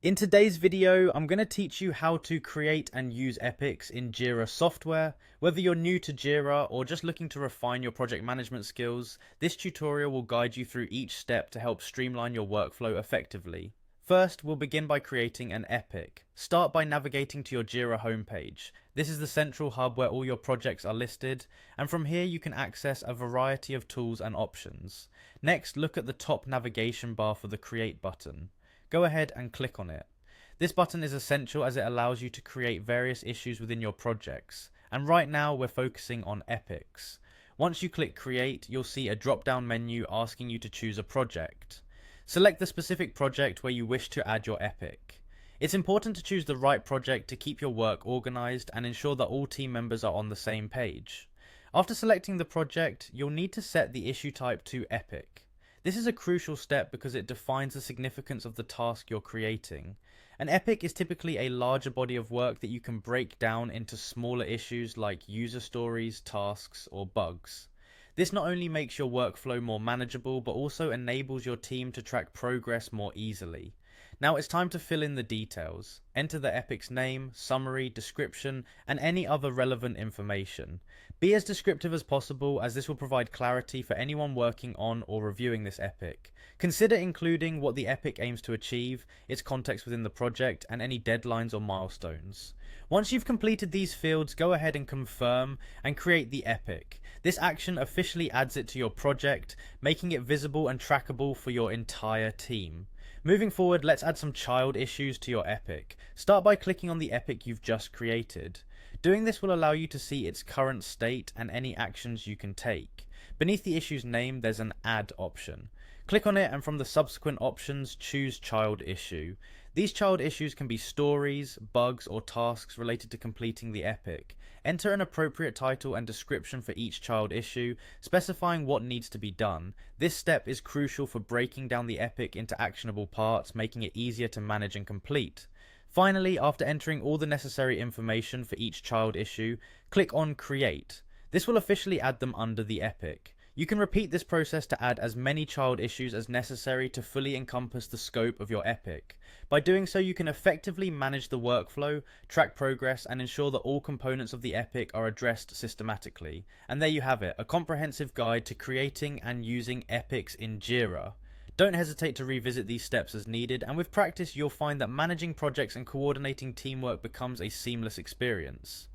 In today's video, I'm going to teach you how to create and use epics in Jira software. Whether you're new to Jira or just looking to refine your project management skills, this tutorial will guide you through each step to help streamline your workflow effectively. First, we'll begin by creating an epic. Start by navigating to your Jira homepage. This is the central hub where all your projects are listed, and from here you can access a variety of tools and options. Next, look at the top navigation bar for the Create button. Go ahead and click on it. This button is essential as it allows you to create various issues within your projects, and right now we're focusing on epics. Once you click create, you'll see a drop down menu asking you to choose a project. Select the specific project where you wish to add your epic. It's important to choose the right project to keep your work organized and ensure that all team members are on the same page. After selecting the project, you'll need to set the issue type to epic. This is a crucial step because it defines the significance of the task you're creating. An epic is typically a larger body of work that you can break down into smaller issues like user stories, tasks, or bugs. This not only makes your workflow more manageable, but also enables your team to track progress more easily. Now it's time to fill in the details. Enter the epic's name, summary, description, and any other relevant information. Be as descriptive as possible, as this will provide clarity for anyone working on or reviewing this epic. Consider including what the epic aims to achieve, its context within the project, and any deadlines or milestones. Once you've completed these fields, go ahead and confirm and create the epic. This action officially adds it to your project, making it visible and trackable for your entire team. Moving forward, let's add some child issues to your epic. Start by clicking on the epic you've just created. Doing this will allow you to see its current state and any actions you can take. Beneath the issue's name, there's an add option. Click on it and from the subsequent options, choose child issue. These child issues can be stories, bugs, or tasks related to completing the epic. Enter an appropriate title and description for each child issue, specifying what needs to be done. This step is crucial for breaking down the epic into actionable parts, making it easier to manage and complete. Finally, after entering all the necessary information for each child issue, click on Create. This will officially add them under the epic. You can repeat this process to add as many child issues as necessary to fully encompass the scope of your epic. By doing so, you can effectively manage the workflow, track progress, and ensure that all components of the epic are addressed systematically. And there you have it, a comprehensive guide to creating and using epics in Jira. Don't hesitate to revisit these steps as needed, and with practice you'll find that managing projects and coordinating teamwork becomes a seamless experience.